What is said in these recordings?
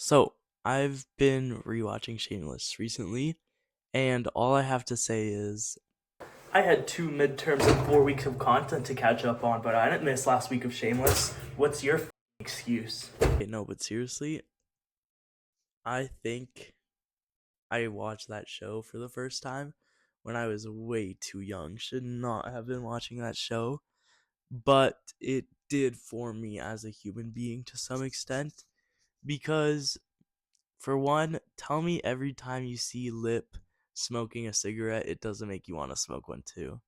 So, I've been rewatching Shameless recently, and all I have to say is I had two midterms and 4 weeks of content to catch up on, but I didn't miss last week of Shameless. What's your excuse? Okay, no, but seriously, I think I watched that show for the first time when I was way too young. Should not have been watching that show, but it did form me as a human being to some extent because for one, tell me every time you see Lip smoking a cigarette, it doesn't make you want to smoke one too.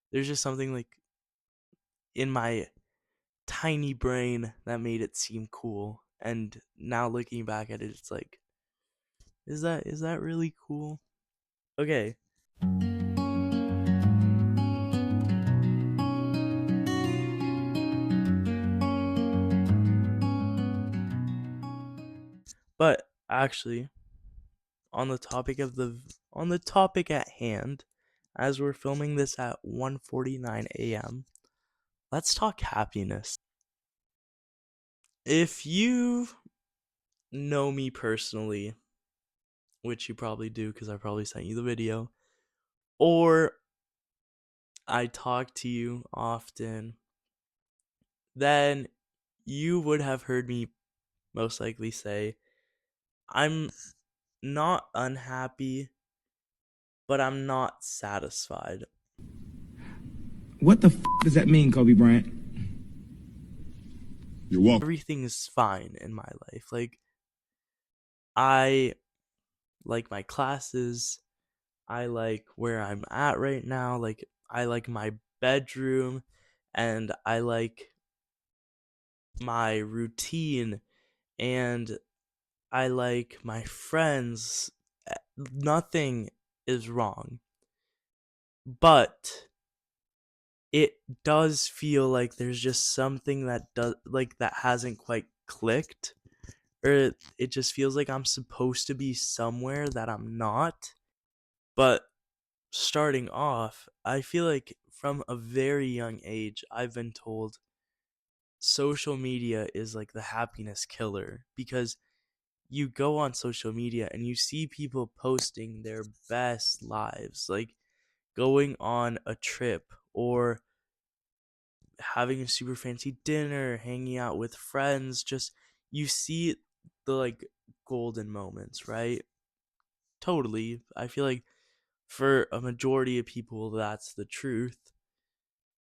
There's just something like in my tiny brain that made it seem cool. And now looking back at it, it's like, is that really cool? Okay. But actually, on the topic at hand, as we're filming this at 1:49 a.m., let's talk happiness. If you know me personally, which you probably do because I probably sent you the video, or I talk to you often, then you would have heard me most likely say, I'm not unhappy, but I'm not satisfied. What the does that mean, Kobe Bryant? You're welcome. Everything is fine in my life. Like, I like my classes, I like where I'm at right now, like, I like my bedroom, and I like my routine, and I like my friends. Nothing is wrong. But it does feel like there's just something that does like that hasn't quite clicked, or it just feels like I'm supposed to be somewhere that I'm not. But starting off, I feel like from a very young age I've been told social media is like the happiness killer because you go on social media and you see people posting their best lives, like going on a trip or having a super fancy dinner, hanging out with friends, just you see the like golden moments, right? Totally. I feel like for a majority of people that's the truth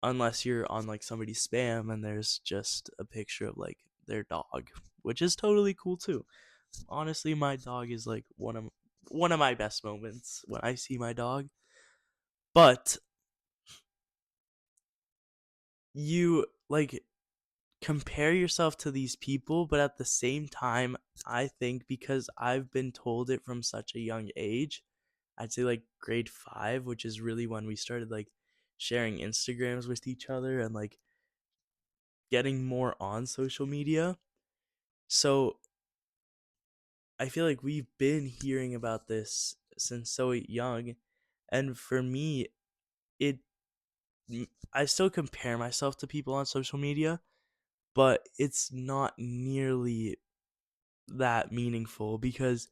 unless you're on like somebody's spam and there's just a picture of like their dog, which is totally cool too. Honestly, my dog is like one of my best moments when I see my dog. But you like compare yourself to these people, but at the same time, I think because I've been told it from such a young age, I'd say like grade 5, which is really when we started like sharing Instagrams with each other and like getting more on social media. So I feel like we've been hearing about this since so young. And for me, it I still compare myself to people on social media, but it's not nearly that meaningful because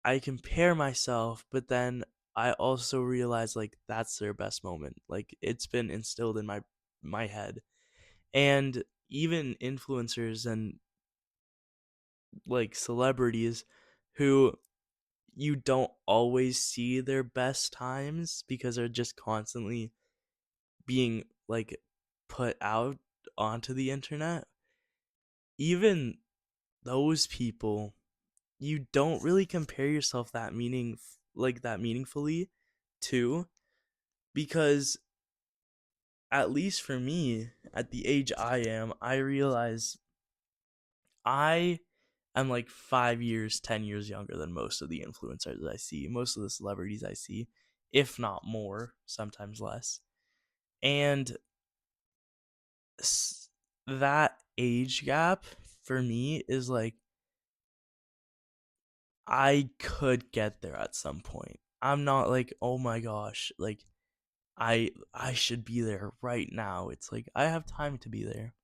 I compare myself, but then I also realize like that's their best moment. Like it's been instilled in my head. And even influencers and like celebrities who you don't always see their best times because they're just constantly being like put out onto the internet. Even those people, you don't really compare yourself that meaningfully to, because at least for me at the age I am, I realize I am like 5 years 10 years younger than most of the influencers I see, most of the celebrities I see, if not more, sometimes less. And that age gap for me is like I could get there at some point. I'm not like, "Oh my gosh, like I should be there right now." It's like I have time to be there.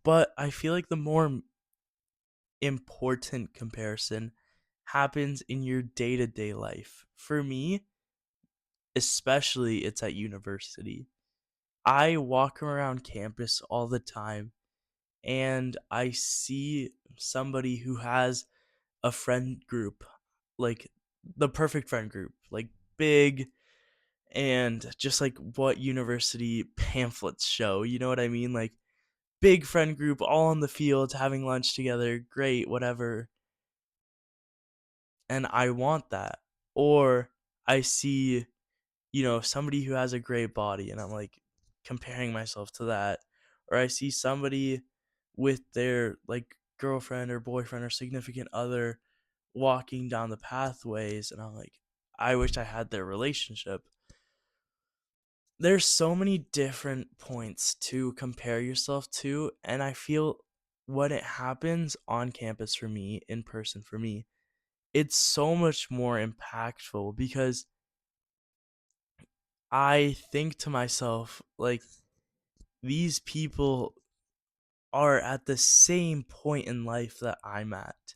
But I feel like the more important comparison happens in your day-to-day life. For me, especially it's at university. I walk around campus all the time and I see somebody who has a friend group, like the perfect friend group, like big and just like what university pamphlets show. You know what I mean? Like big friend group all on the field having lunch together, great, whatever. And I want that. Or I see, somebody who has a great body and I'm like comparing myself to that. Or I see somebody with their like girlfriend or boyfriend or significant other walking down the pathways and I'm like, I wish I had their relationship. There's so many different points to compare yourself to, and I feel when it happens on campus for me, in person for me, it's so much more impactful because I think to myself, like, these people are at the same point in life that I'm at.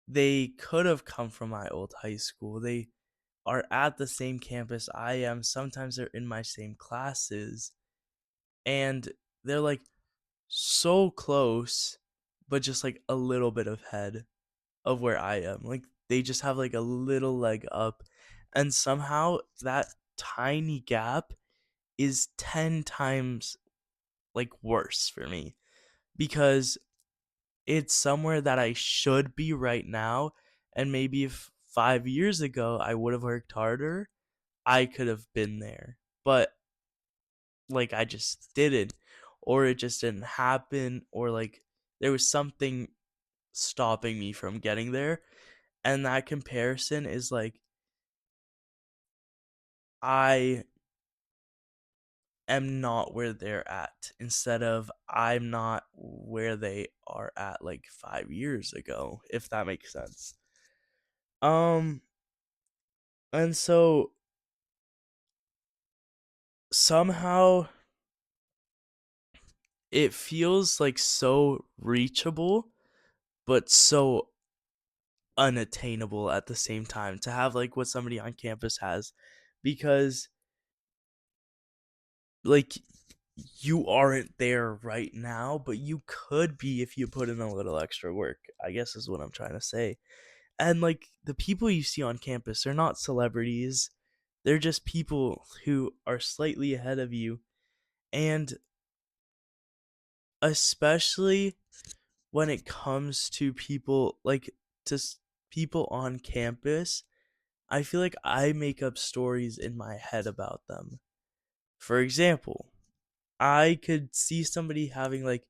They could have come from my old high school. They are at the same campus I am. Sometimes they're in my same classes. And they're like so close, but just like a little bit ahead of where I am. Like they just have like a little leg up. And somehow that tiny gap is 10 times like worse for me because it's somewhere that I should be right now. And maybe if 5 years ago I would have worked harder, I could have been there. But like I just didn't, or it just didn't happen, or like there was something stopping me from getting there. And that comparison is like I am not where they're at instead of I'm not where they are at like 5 years ago, if that makes sense. Um and so somehow it feels like so reachable but so unattainable at the same time to have like what somebody on campus has because like you aren't there right now but you could be if you put in a little extra work, I guess is what I'm trying to say. And like the people you see on campus, they're not celebrities, they're just people who are slightly ahead of you. And especially when it comes to people like people on campus, I feel like I make up stories in my head about them. For example, I could see somebody having like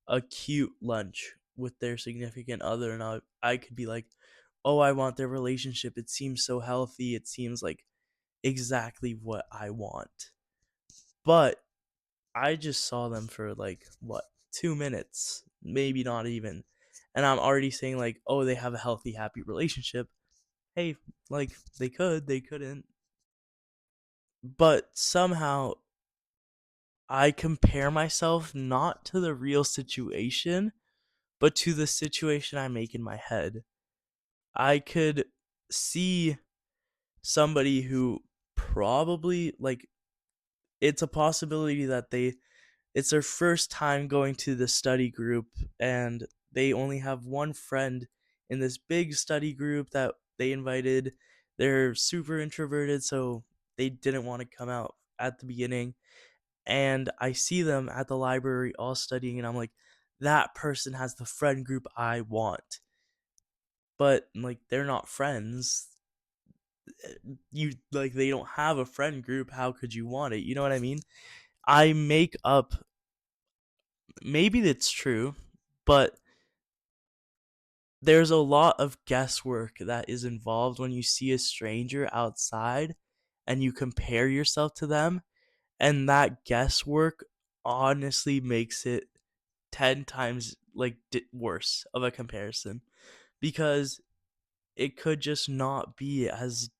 a cute lunch with their significant other, and I could be like, oh, I want their relationship. It seems so healthy. It seems like exactly what I want. But I just saw them for like, what, 2 minutes, maybe not even. And I'm already saying, like, oh, they have a healthy, happy relationship. Hey, like, they couldn't. But somehow I compare myself not to the real situation, but to the situation I make in my head. I could see somebody who probably like it's a possibility that it's their first time going to the study group and they only have one friend in this big study group that they invited. They're super introverted, so they didn't want to come out at the beginning, and I see them at the library all studying, and I'm like, that person has the friend group I want. But like they're not friends. You like they don't have a friend group. How could you want it? You know what I mean? I make up maybe that's true, but there's a lot of guesswork that is involved when you see a stranger outside and you compare yourself to them, and that guesswork honestly makes it 10 times like worse of a comparison because it could just not be as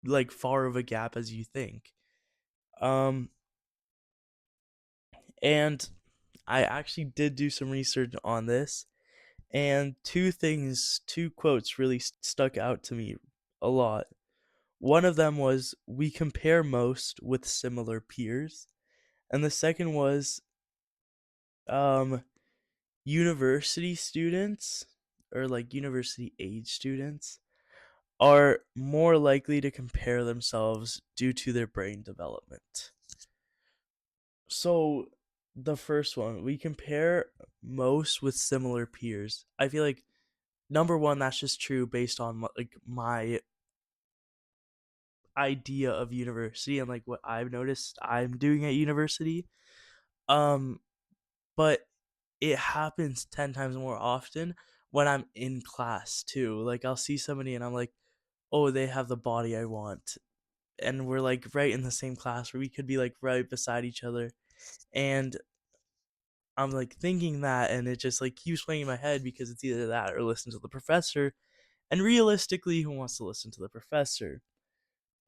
like far of a gap as you think. um and I actually did do some research on this, And two quotes really stuck out to me a lot. One of them was, "We compare most with similar peers." And the second was, um, university students or like university age students are more likely to compare themselves due to their brain development. So, the first one, we compare most with similar peers. I feel like number one, that's just true based on like my idea of university and like what I've noticed I'm doing at university. Um, but it happens 10 times more often when I'm in class too. Like I'll see somebody and I'm like, "Oh, they have the body I want." And we're like right in the same class where we could be like right beside each other. And I'm like thinking that and it just like keeps playing in my head because it's either that or listen to the professor. And realistically, who wants to listen to the professor?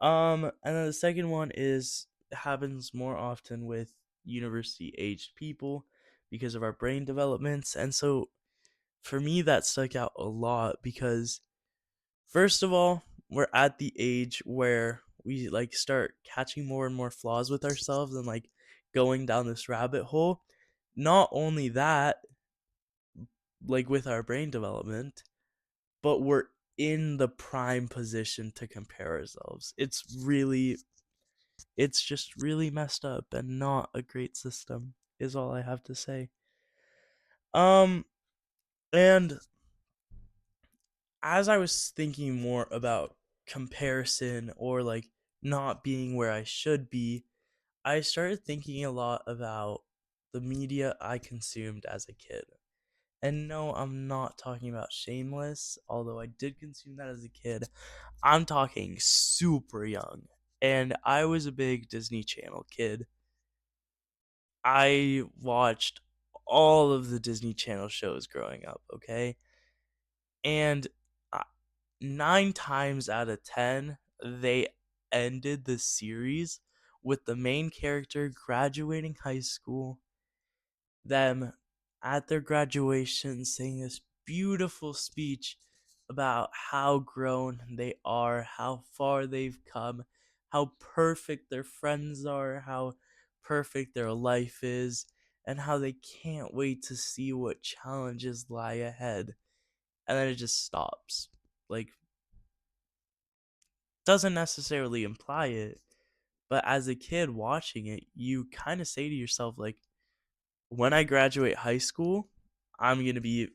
And then the second one is happens more often with university aged people because of our brain developments. And so for me that stuck out a lot because first of all, we're at the age where we like start catching more and more flaws with ourselves and like going down this rabbit hole. Not only that, like with our brain development, but we're in the prime position to compare ourselves. It's just really messed up and not a great system is all I have to say. Um and as I was thinking more about comparison or like not being where I should be, I started thinking a lot about the media I consumed as a kid. And no, I'm not talking about Shameless, although I did consume that as a kid. I'm talking super young. And I was a big Disney Channel kid. I watched all of the Disney Channel shows growing up, okay? And uh, 9 times out of 10, they ended the series with the main character graduating high school, them at their graduation saying this beautiful speech about how grown they are, how far they've come, how perfect their friends are, how perfect their life is, and how they can't wait to see what challenges lie ahead. And then it just stops. Like, doesn't necessarily imply it, but as a kid watching it, you kind of say to yourself, like, when I graduate high school, I'm going to be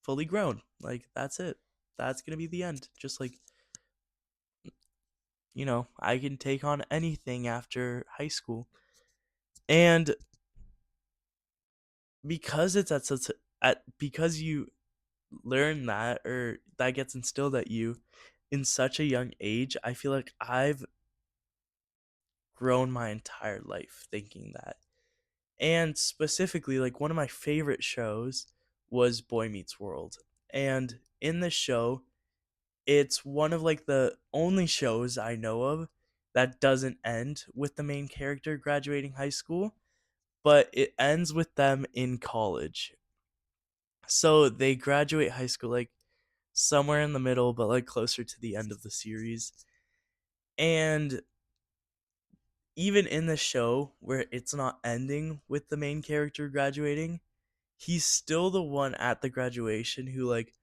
fully grown. Like, that's it. That's going to be the end. Just like, I can take on anything after high school. And because it's at such because you learn that or that gets instilled at you in such a young age, I feel like I've grown my entire life thinking that. And specifically, like one of my favorite shows was Boy Meets World. And in this show, it's one of like the only shows I know of that doesn't end with the main character graduating high school, but it ends with them in college. So they graduate high school like somewhere in the middle, but like closer to the end of the series. And even in the show where it's not ending with the main character graduating, he's still the one at the graduation who like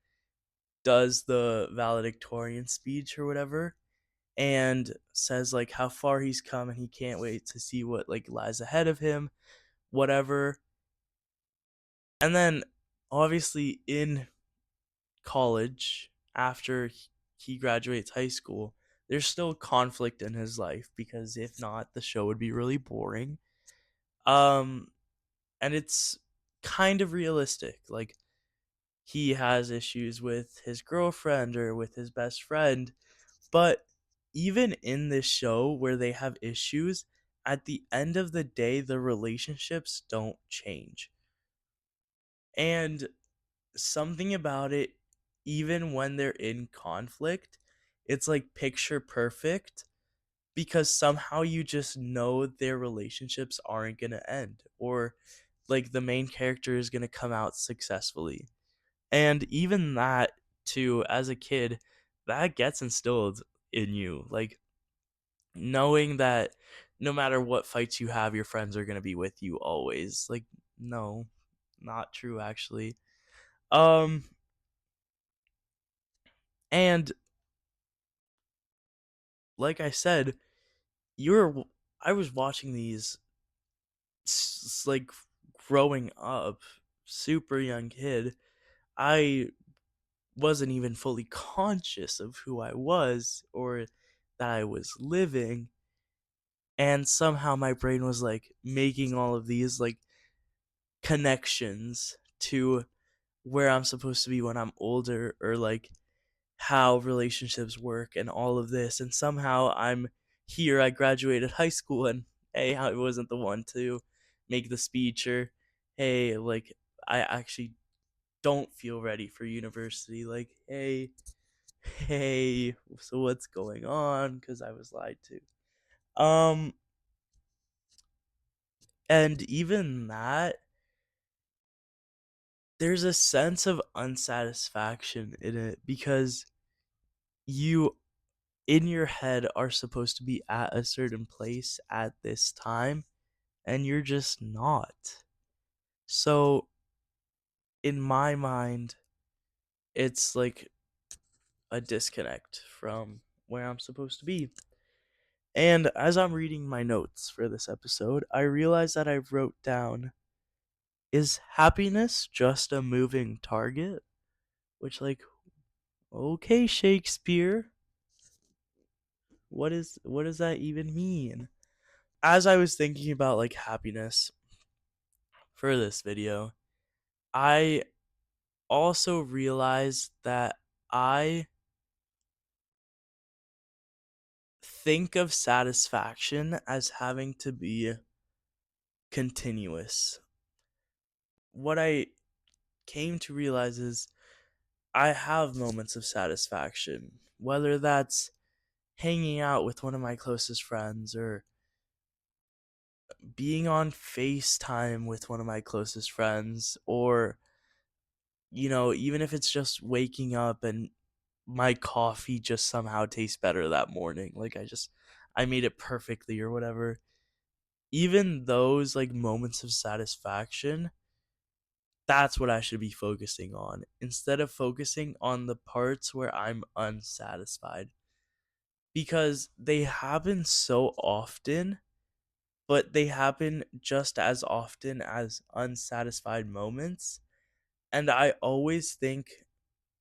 does the valedictorian speech or whatever and says like how far he's come and he can't wait to see what like lies ahead of him, whatever. And then obviously in college after he graduates high school, there's still conflict in his life because if not the show would be really boring. Um and it's kind of realistic. Like he has issues with his girlfriend or with his best friend. But even in this show where they have issues, at the end of the day, the relationships don't change. And something about it, even when they're in conflict, it's like picture perfect because somehow you just know their relationships aren't going to end or like the main character is going to come out successfully. And even that too, as a kid, that gets instilled in you. Like knowing that no matter what fights you have, your friends are gonna be with you always. Like, no, not true actually. Um and like I said, you're I was watching these like growing up, super young kid. I wasn't even fully conscious of who I was or that I was living, and somehow my brain was like making all of these like connections to where I'm supposed to be when I'm older, or like how relationships work and all of this. And somehow I'm here. I graduated high school, and hey, I wasn't the one to make the speech, or hey, like I actually don't feel ready for university. Like, hey, so what's going on? Because I was lied to. And even that, there's a sense of unsatisfaction in it because you in your head are supposed to be at a certain place at this time, and you're just not. So in my mind, it's like a disconnect from where I'm supposed to be. And as I'm reading my notes for this episode, I realize that I wrote down, is happiness just a moving target? Which, like, okay, Shakespeare, what does that even mean? As I was thinking about like happiness for this video, I also realized that I think of satisfaction as having to be continuous. What I came to realize is I have moments of satisfaction, whether that's hanging out with one of my closest friends or being on FaceTime with one of my closest friends, or, even if it's just waking up and my coffee just somehow tastes better that morning. Like I made it perfectly or whatever. Even those like moments of satisfaction, that's what I should be focusing on instead of focusing on the parts where I'm unsatisfied, because they happen so often, but they happen just as often as unsatisfied moments. And I always think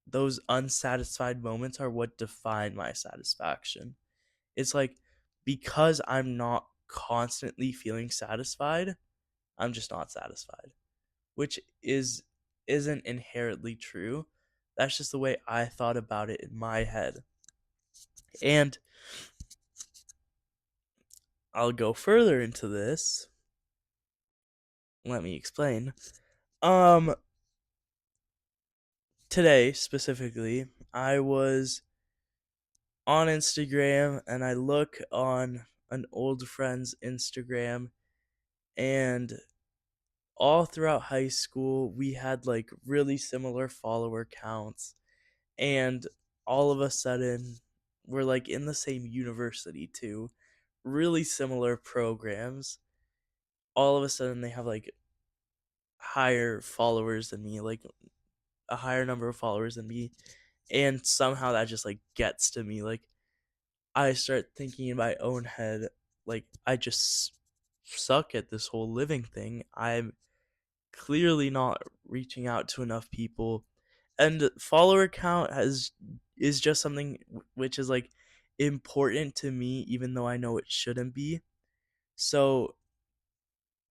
those unsatisfied moments are what define my satisfaction. It's like because I'm not constantly feeling satisfied, I'm just not satisfied, which isn't inherently true. That's just the way I thought about it in my head. And I'll go further into this. Let me explain. Um Today specifically, I was on Instagram and I look on an old friend's Instagram, and all throughout high school we had like really similar follower counts, and all of a sudden we're like in the same university too, really similar programs. All of a sudden they have like higher followers than me, like a higher number of followers than me, and somehow that just like gets to me. Like I start thinking in my own head, like I just suck at this whole living thing. I'm clearly not reaching out to enough people, and follower count has is just something which is like important to me, even though I know it shouldn't be. So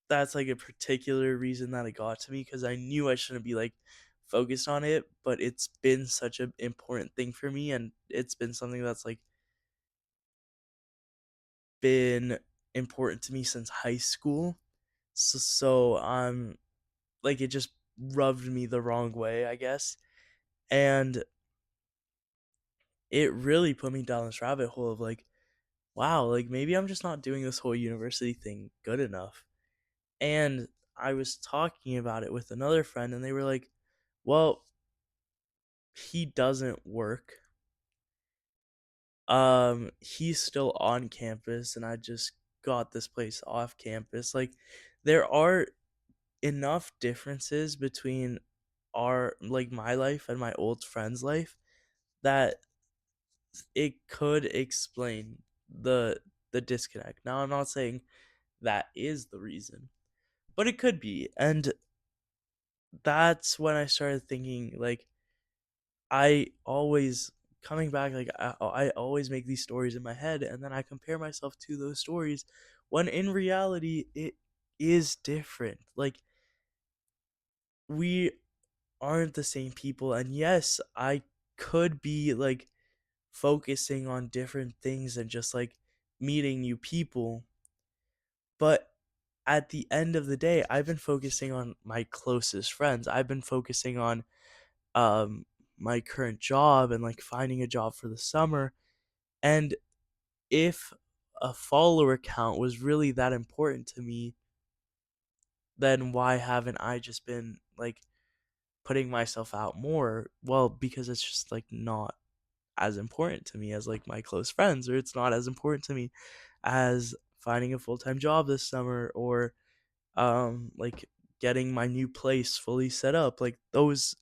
that's like a particular reason that it got to me, because I knew I shouldn't be like focused on it, but it's been such an important thing for me, and it's been something that's like been important to me since high school. So like it just rubbed me the wrong way, I guess. And it really put me down this rabbit hole of like, wow, like maybe I'm just not doing this whole university thing good enough. And I was talking about it with another friend, and they were like, well, he doesn't work. He's still on campus and I just got this place off campus. Like there are enough differences between my life and my old friend's life that it could explain the disconnect. Now I'm not saying that is the reason, but it could be. And that's when I started thinking like I always coming back like I always make these stories in my head and then I compare myself to those stories when in reality it is different. Like we aren't the same people, and yes, I could be like focusing on different things and just like meeting new people, but at the end of the day, I've been focusing on my closest friends. I've been focusing on um my current job and like finding a job for the summer. And if a follower count was really that important to me, then why haven't I just been like putting myself out more? Well, because it's just like not as important to me as like my close friends, or it's not as important to me as finding a full-time job this summer, or like getting my new place fully set up. Like those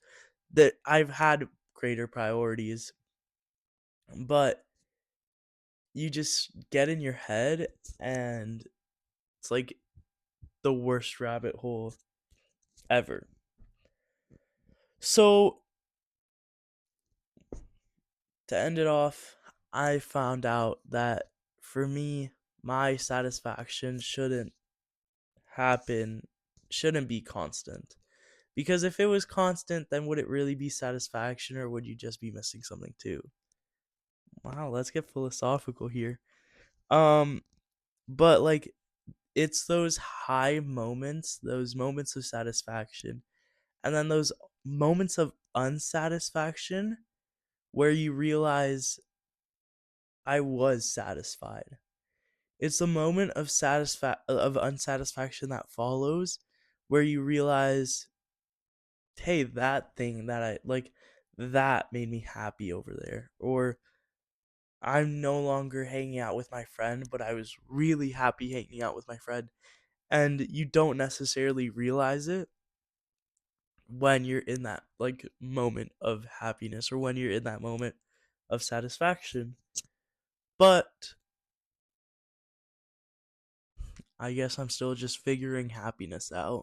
that I've had greater priorities, but you just get in your head and it's like the worst rabbit hole ever. So to end it off, I found out that for me, my satisfaction happen shouldn't be constant. Because if it was constant, then would it really be satisfaction or would you just be missing something too? Wow, let's get philosophical here. Um but like it's those high moments, those moments of satisfaction, and then those moments of unsatisfaction where you realize I was satisfied. It's a moment of unsatisfaction that follows where you realize, "Hey, that thing that I like that made me happy over there." Or I'm no longer hanging out with my friend, but I was really happy hanging out with my friend. And you don't necessarily realize it when you're in that like moment of happiness or when you're in that moment of satisfaction. But I guess I'm still just figuring happiness out.